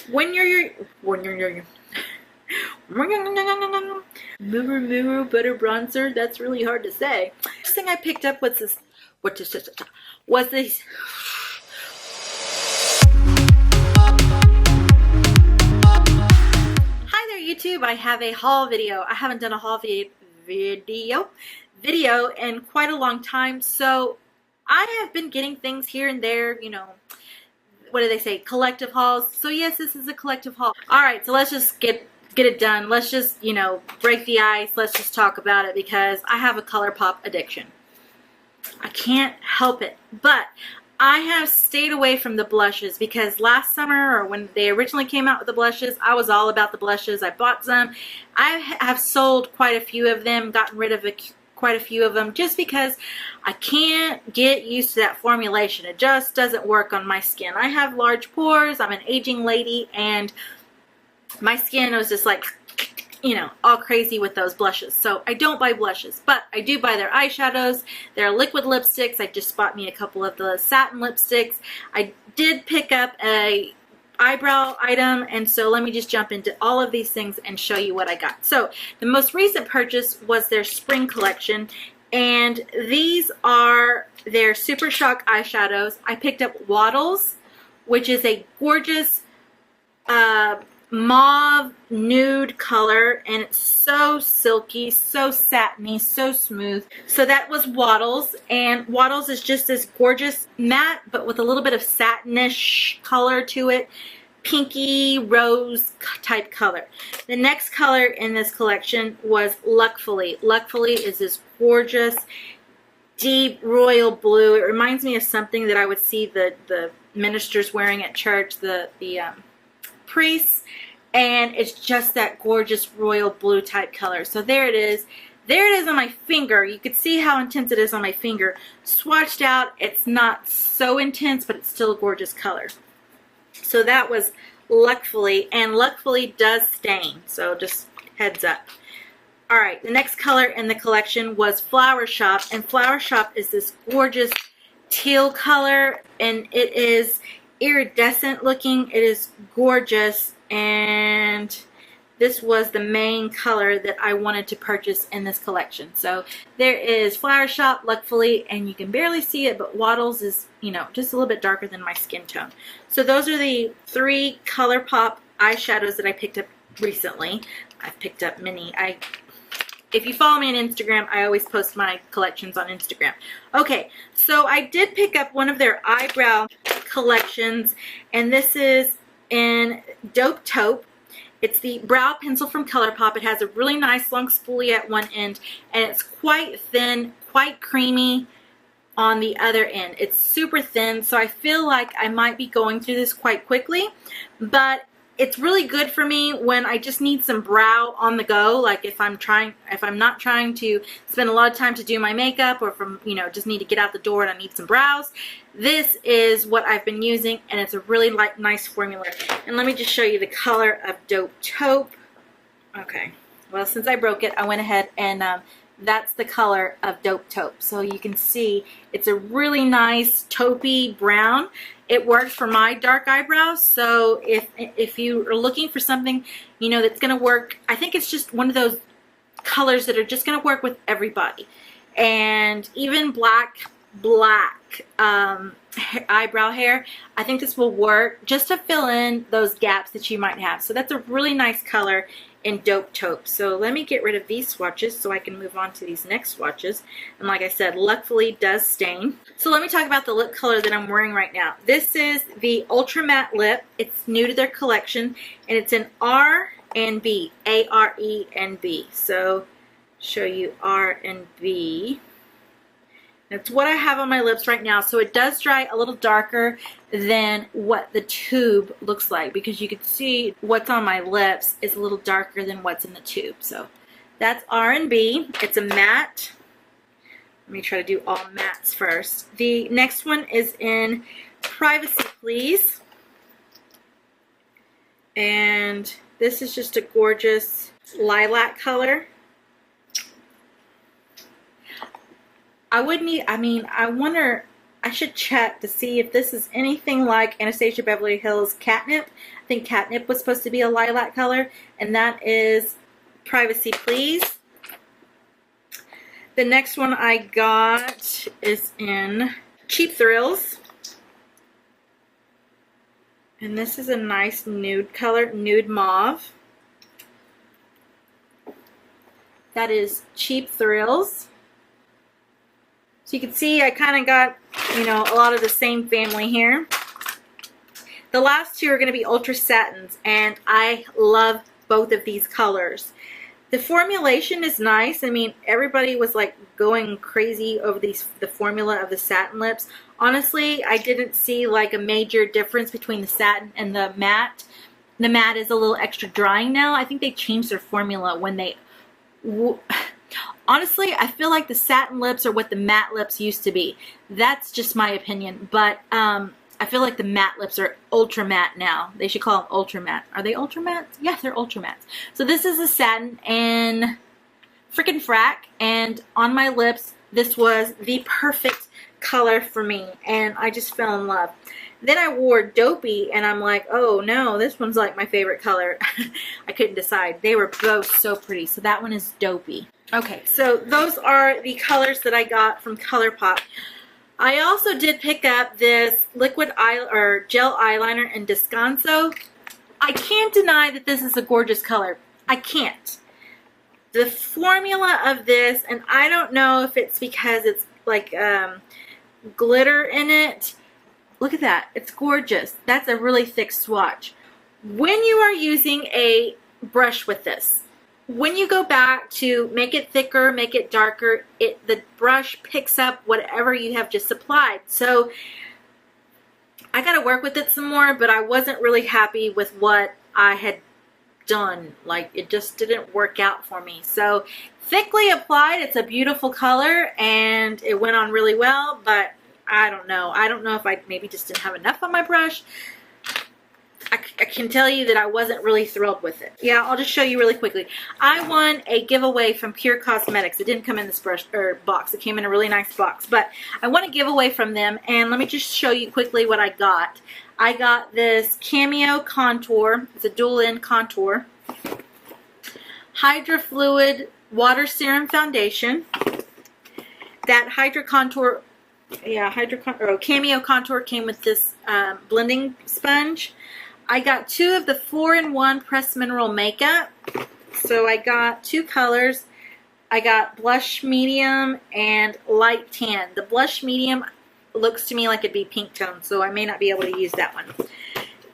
Mirror butter bronzer. That's really hard to say. First thing I picked up was this. Was this? Hi there, YouTube. I have a haul video. I haven't done a haul video in quite a long time, so I have been getting things here and there, you know, what do they say, collective hauls. So yes, this is a collective haul. Alright, so let's just get it done. Let's just, you know, break the ice. Let's just talk about it because I have a Colourpop addiction. I can't help it. But I have stayed away from the blushes because last summer, or when they originally came out with the blushes, I was all about the blushes. I bought some. I have sold quite a few of them, gotten rid of quite a few of them just because I can't get used to that formulation. It just doesn't work on my skin. I have large pores. I'm an aging lady, and my skin was just like, you know, all crazy with those blushes. So I don't buy blushes, but I do buy their eyeshadows, their liquid lipsticks. I just bought me a couple of the Satin lipsticks. I did pick up a eyebrow item, and so let me just jump into all of these things and show you what I got. So the most recent purchase was their spring collection, and these are their Super Shock eyeshadows. I picked up Wattles, which is a gorgeous mauve nude color, and it's so silky, so satiny, so smooth. So that was Wattles, and Wattles is just this gorgeous matte but with a little bit of satinish color to it, pinky rose type color. The next color in this collection was Luckfully. Luckfully is this gorgeous deep royal blue. It reminds me of something that I would see the ministers wearing at church, the priests, and it's just that gorgeous royal blue type color. So there it is. There it is on my finger. You could see how intense it is on my finger. Swatched out, it's not so intense, but it's still a gorgeous color. So that was Luckfully, and Luckfully does stain, so just heads up. Alright, the next color in the collection was Flower Shop, and Flower Shop is this gorgeous teal color, and it is iridescent looking. It is gorgeous, and this was the main color that I wanted to purchase in this collection. So there is Flower Shop, Luckfully, and you can barely see it, but Wattles is, you know, just a little bit darker than my skin tone. So those are the 3 Colourpop eyeshadows that I picked up recently. I've picked up many. If you follow me on Instagram, I always post my collections on Instagram. Okay, so I did pick up one of their eyebrow collections, and this is in Taupe. It's the brow pencil from Colourpop. It has a really nice long spoolie at one end, and it's quite thin, quite creamy on the other end. It's super thin, so I feel like I might be going through this quite quickly, but it's really good for me when I just need some brow on the go, like if I'm not trying to spend a lot of time to do my makeup, or from, you know, just need to get out the door and I need some brows. This is what I've been using, and it's a really nice formula. And let me just show you the color of Taupe. Okay, well, since I broke it, I went ahead and that's the color of Taupe. So you can see it's a really nice taupey brown. It works for my dark eyebrows, so if you are looking for something, you know, that's going to work, I think it's just one of those colors that are just going to work with everybody. And even black eyebrow hair, I think this will work just to fill in those gaps that you might have. So that's a really nice color in Taupe. So let me get rid of these swatches so I can move on to these next swatches. And like I said, Luckfully does stain. So let me talk about the lip color that I'm wearing right now. This is the Ultra Matte Lip. It's new to their collection, and it's in R and B, A-R-E and B. So show you R and B. That's what I have on my lips right now. So it does dry a little darker than what the tube looks like, because you can see what's on my lips is a little darker than what's in the tube. So that's R&B. It's a matte. Let me try to do all mattes first. The next one is in Privacy Please. And this is just a gorgeous lilac color. I wonder I should check to see if this is anything like Anastasia Beverly Hills Catnip. I think Catnip was supposed to be a lilac color, and that is Privacy Please. The next one I got is in Cheap Thrills. And this is a nice nude color, nude mauve. That is Cheap Thrills. So you can see I kind of got, you know, a lot of the same family here. The last two are going to be Ultra Satins, and I love both of these colors. The formulation is nice. I mean, everybody was like going crazy over the formula of the satin lips. Honestly, I didn't see like a major difference between the satin and the matte. The matte is a little extra drying now. I think they changed their formula when they... Honestly, I feel like the satin lips are what the matte lips used to be. That's just my opinion. But I feel like the matte lips are ultra matte now. They should call them ultra matte. Are they ultra matte? Yeah, they're ultra matte. So this is a satin in freaking Frack. And on my lips, this was the perfect color for me. And I just fell in love. Then I wore Dopey, and I'm like, oh no, this one's like my favorite color. I couldn't decide. They were both so pretty. So that one is Dopey. Okay, so those are the colors that I got from Colourpop. I also did pick up this liquid gel eyeliner in Descanso. I can't deny that this is a gorgeous color. I can't. The formula of this, and I don't know if it's because it's like glitter in it. Look at that. It's gorgeous. That's a really thick swatch. When you are using a brush with this, when you go back to make it thicker, make it darker, the brush picks up whatever you have just applied. So I got to work with it some more, but I wasn't really happy with what I had done. Like, it just didn't work out for me. So thickly applied, it's a beautiful color, and it went on really well, but I don't know. I don't know if I maybe just didn't have enough on my brush. I can tell you that I wasn't really thrilled with it. Yeah, I'll just show you really quickly. I won a giveaway from PUR Cosmetics. It didn't come in this brush or box. It came in a really nice box. But I won a giveaway from them, and let me just show you quickly what I got. I got this Cameo Contour. It's a dual-end contour. Hydra Fluid Water Serum Foundation. That Hydra Contour, Cameo Contour came with this blending sponge. I got two of the 4-in-1 Pressed Mineral Makeup. So I got two colors. I got Blush Medium and Light Tan. The Blush Medium looks to me like it'd be pink tone, so I may not be able to use that one.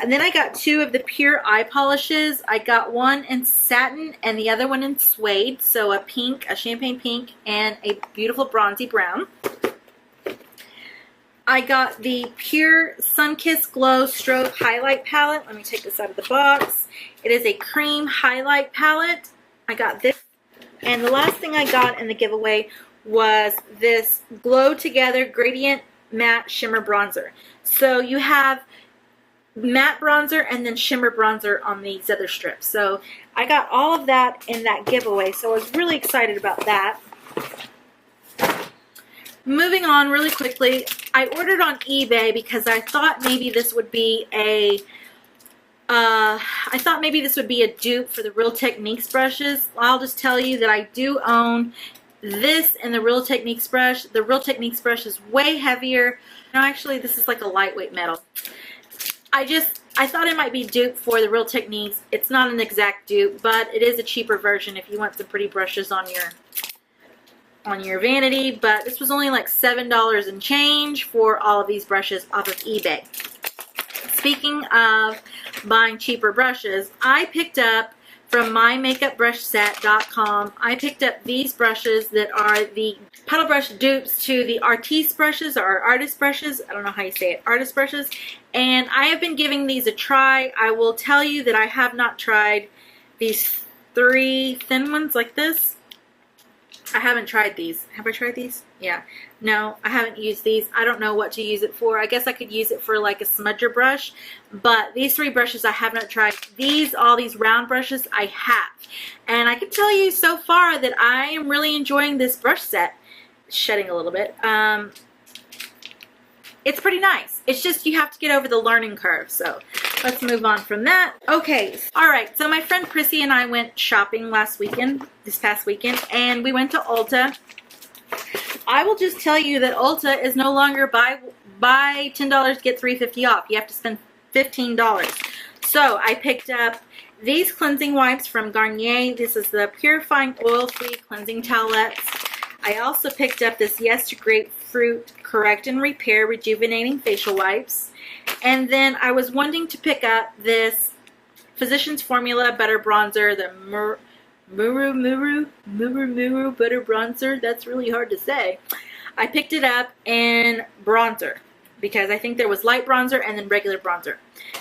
And then I got two of the PUR eye polishes. I got one in satin and the other one in suede. So a pink, a champagne pink, and a beautiful bronzy brown. I got the PUR Sunkissed Glow Strobe Highlight Palette. Let me take this out of the box. It is a cream highlight palette. I got this. And the last thing I got in the giveaway was this Glow Together Gradient Matte Shimmer Bronzer. So you have matte bronzer and then shimmer bronzer on these other strips. So I got all of that in that giveaway. So I was really excited about that. Moving on really quickly, I ordered on eBay because I thought maybe this would be a dupe for the Real Techniques brushes. I'll just tell you that I do own this and the Real Techniques brush. The Real Techniques brush is way heavier. No, actually, this is like a lightweight metal. I thought it might be dupe for the Real Techniques. It's not an exact dupe, but it is a cheaper version if you want some pretty brushes on your vanity. But this was only like $7 and change for all of these brushes off of eBay. Speaking of buying cheaper brushes, I picked up from mymakeupbrushset.com. I picked up these brushes that are the paddle brush dupes to the artiste brushes or artist brushes. I don't know how you say it. Artist brushes. And I have been giving these a try. I will tell you that I have not tried these three thin ones like this. I haven't tried these. Have I tried these? Yeah. No, I haven't used these. I don't know what to use it for. I guess I could use it for like a smudger brush. But these three brushes I have not tried. All these round brushes I have. And I can tell you so far that I am really enjoying this brush set. It's shedding a little bit. it's pretty nice. It's just you have to get over the learning curve. So let's move on from that. Okay, all right. So my friend Chrissy and I went shopping this past weekend, and we went to Ulta. I will just tell you that Ulta is no longer buy $10 get $3.50 off. You have to spend $15. So I picked up these cleansing wipes from Garnier. This is the purifying oil-free cleansing towelettes. I also picked up this Yes to Grapefruit Correct and Repair Rejuvenating Facial Wipes. And then I was wanting to pick up this Physicians Formula Butter Bronzer, the Muru Butter Bronzer. That's really hard to say. I picked it up in bronzer because I think there was light bronzer and then regular bronzer.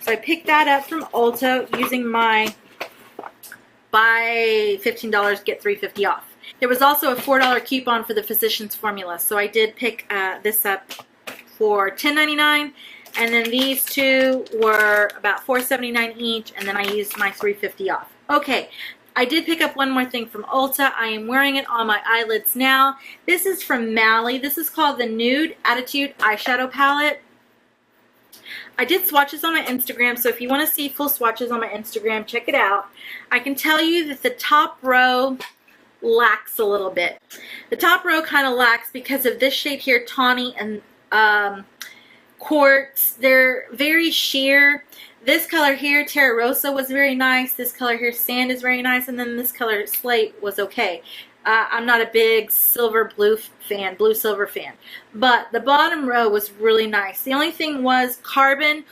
So I picked that up from Ulta using my buy $15 get $3.50 off. There was also a $4 coupon for the Physicians Formula, so I did pick this up for $10.99, and then these two were about $4.79 each, and then I used my $3.50 off. Okay, I did pick up one more thing from Ulta. I am wearing it on my eyelids now. This is from Mally. This is called the Nude Attitude Eyeshadow Palette. I did swatches on my Instagram, so if you want to see full swatches on my Instagram, check it out. I can tell you that the top row lacks a little bit. The top row kind of lacks because of this shade here, Tawny and Quartz. They're very sheer. This color here, Terra Rosa, was very nice. This color here, Sand, is very nice. And then this color, Slate, was okay. I'm not a big blue silver fan. But the bottom row was really nice. The only thing was Carbon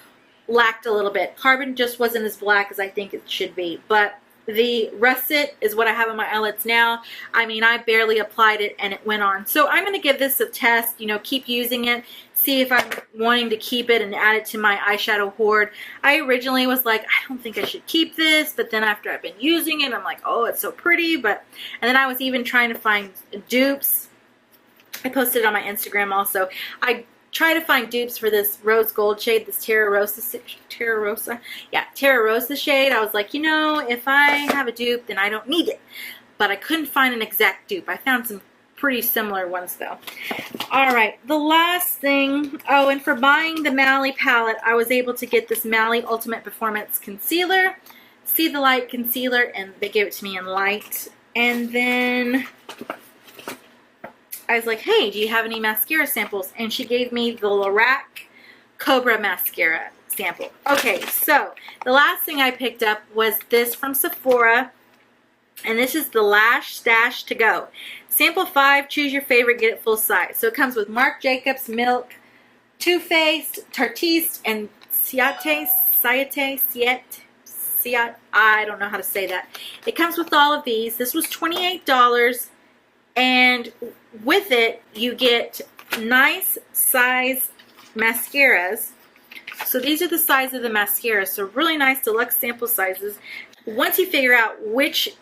lacked a little bit. Carbon just wasn't as black as I think it should be. But the Russet is what I have on my eyelids now. I mean, I barely applied it and it went on. So I'm going to give this a test, you know, keep using it, see if I'm wanting to keep it and add it to my eyeshadow hoard. I originally was like, I don't think I should keep this, but then after I've been using it, I'm like, oh, it's so pretty. And then I was even trying to find dupes. I posted it on my Instagram also. I try to find dupes for this rose gold shade, this Terra Rosa shade. I was like, you know, if I have a dupe, then I don't need it. But I couldn't find an exact dupe. I found some pretty similar ones though. Alright, the last thing, oh, and for buying the Mally palette, I was able to get this Mally Ultimate Performance Concealer, See the Light Concealer, and they gave it to me in light. And then I was like, hey, do you have any mascara samples? And she gave me the Lorac Cobra mascara sample. Okay, so the last thing I picked up was this from Sephora. And this is the Lash Stash to Go. Sample 5, choose your favorite, get it full size. So it comes with Marc Jacobs, Milk, Too Faced, Tarte, and Ciate, I don't know how to say that. It comes with all of these. This was $28. And with it, you get nice size mascaras. So these are the size of the mascaras. So really nice deluxe sample sizes. Once you figure out which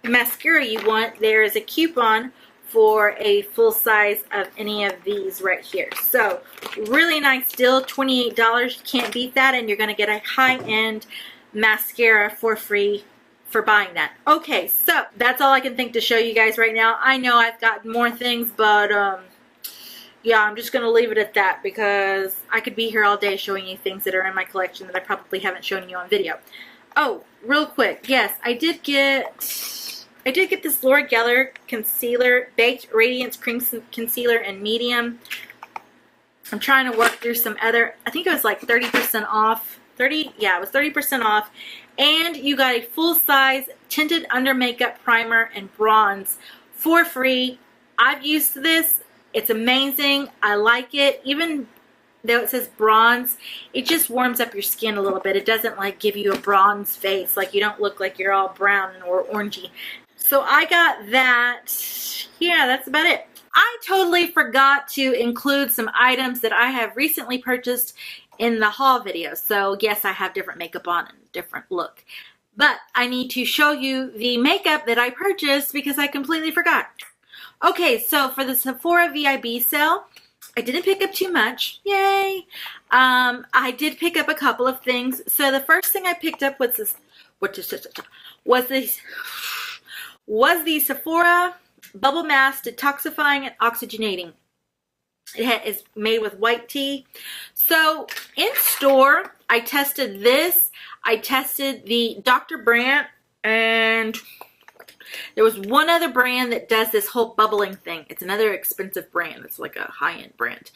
mascara you want, there is a coupon for a full size of any of these right here. So really nice deal, $28. You can't beat that, and you're going to get a high-end mascara for free for buying that. Okay, so that's all I can think to show you guys right now. I know I've got more things, but yeah, I'm just going to leave it at that because I could be here all day showing you things that are in my collection that I probably haven't shown you on video. Oh, real quick, yes, I did get this Laura Geller Concealer, Baked Radiance Cream Concealer in medium. I'm trying to work through some other, I think it was like 30% off. Yeah, it was 30% off. And you got a full-size tinted under makeup primer and bronze for free. I've used this. It's amazing. I like it. Even though it says bronze, it just warms up your skin a little bit. It doesn't like give you a bronze face. Like you don't look like you're all brown or orangey. So I got that. Yeah, that's about it. I totally forgot to include some items that I have recently purchased in the haul video. So yes, I have different makeup on and different look. But I need to show you the makeup that I purchased because I completely forgot. Okay, so for the Sephora VIB sale, I didn't pick up too much. Yay! I did pick up a couple of things. So the first thing I picked up was this, was the Sephora Bubble Mask Detoxifying and Oxygenating. Is made with white tea. So in store, I tested this. I tested the Dr. Brandt, and there was one other brand that does this whole bubbling thing. It's another expensive brand. It's like a high-end brand.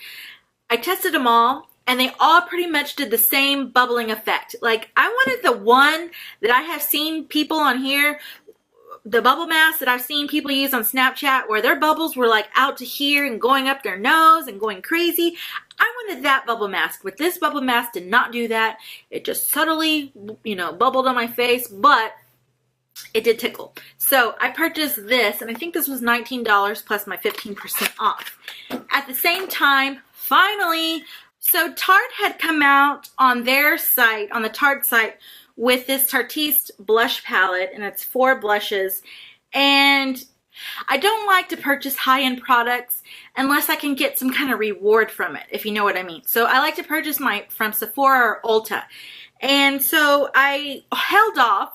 I tested them all, and they all pretty much did the same bubbling effect. Like, I wanted the one that I have seen people on here, the bubble mask that I've seen people use on Snapchat, where their bubbles were like out to here and going up their nose and going crazy. I wanted that bubble mask, but this bubble mask did not do that. It just subtly, you know, bubbled on my face, but it did tickle. So I purchased this, and I think this was $19 plus my 15% off. At the same time, finally, so Tarte had come out on their site, on the Tarte site, with this Tarteist blush palette, and it's 4 blushes. And I don't like to purchase high-end products unless I can get some kind of reward from it, if you know what I mean. So I like to purchase from Sephora or Ulta. And so I held off,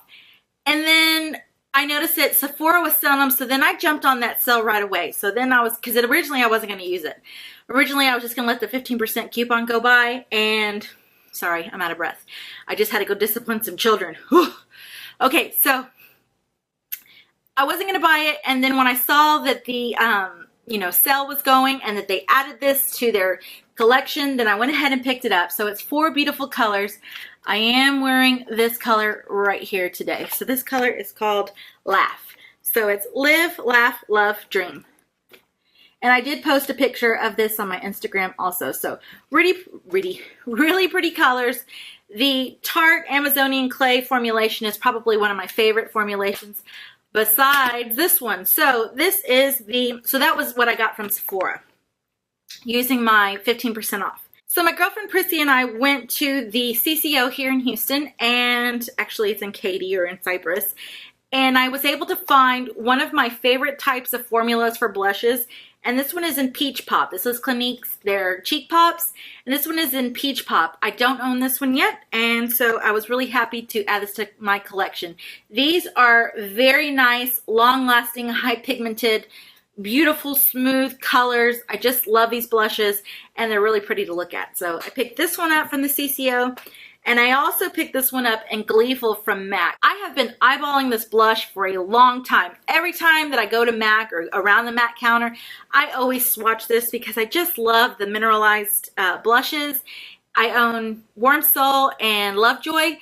and then I noticed that Sephora was selling them, so then I jumped on that sale right away. So then because originally I wasn't going to use it. Originally I was just going to let the 15% coupon go by, and sorry, I'm out of breath. I just had to go discipline some children. Whew. Okay, so I wasn't going to buy it, and then when I saw that the you know, sale was going and that they added this to their collection, then I went ahead and picked it up. So it's 4 beautiful colors. I am wearing this color right here today. So this color is called Laugh. So it's Live, Laugh, Love, Dream. And I did post a picture of this on my Instagram also. So really pretty colors. The Tarte Amazonian Clay formulation is probably one of my favorite formulations besides this one. So this is so that was what I got from Sephora using my 15% off. So my girlfriend Prissy and I went to the CCO here in Houston, and actually it's in Katy or in Cyprus. And I was able to find one of my favorite types of formulas for blushes. And this one is in Peach Pop. This is Clinique's, their Cheek Pops. And this one is in Peach Pop. I don't own this one yet. And so I was really happy to add this to my collection. These are very nice, long-lasting, high-pigmented, beautiful, smooth colors. I just love these blushes. And they're really pretty to look at. So I picked this one up from the CCO. And I also picked this one up in Gleeful from M.A.C. I have been eyeballing this blush for a long time. Every time that I go to M.A.C. or around the M.A.C. counter, I always swatch this because I just love the mineralized blushes. I own Warm Soul and Lovejoy,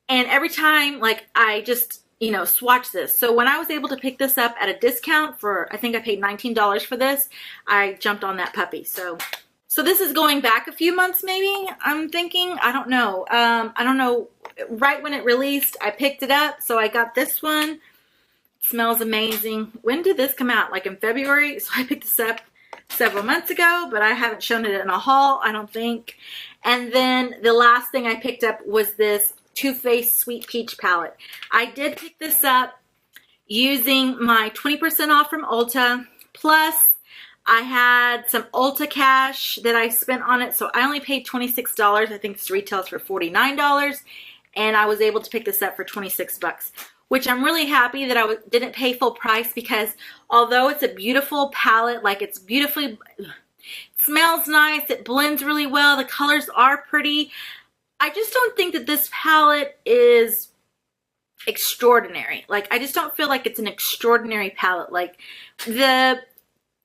and every time, like, I just, you know, swatch this. So when I was able to pick this up at a discount for, I think I paid $19 for this, I jumped on that puppy. So this is going back a few months maybe, I'm thinking. I don't know. I don't know. Right when it released, I picked it up. So I got this one. It smells amazing. When did this come out? Like in February? So I picked this up several months ago, but I haven't shown it in a haul, I don't think. And then the last thing I picked up was this Too Faced Sweet Peach palette. I did pick this up using my 20% off from Ulta, plus I had some Ulta cash that I spent on it, so I only paid $26. I think this retails for $49, and I was able to pick this up for 26 bucks, which I'm really happy that I didn't pay full price, because although it's a beautiful palette, like it's beautifully, it smells nice, it blends really well, the colors are pretty, I just don't think that this palette is extraordinary. Like, I just don't feel like it's an extraordinary palette. Like the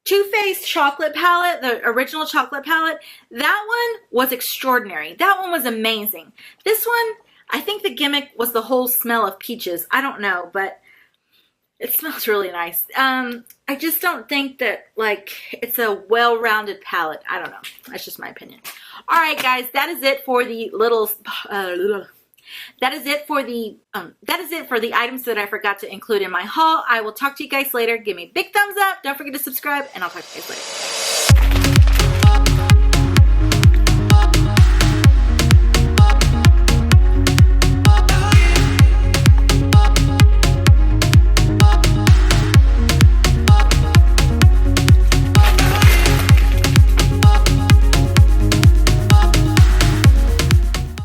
Too Faced chocolate palette, the original chocolate palette, that one was extraordinary. That one was amazing. This one, I think the gimmick was the whole smell of peaches. I don't know, but it smells really nice. I just don't think that, like, it's a well-rounded palette. I don't know. That's just my opinion. All right, guys, that is it for the that is it for the items that I forgot to include in my haul. I will talk to you guys later. Give me a big thumbs up. Don't forget to subscribe, and I'll talk to you guys later.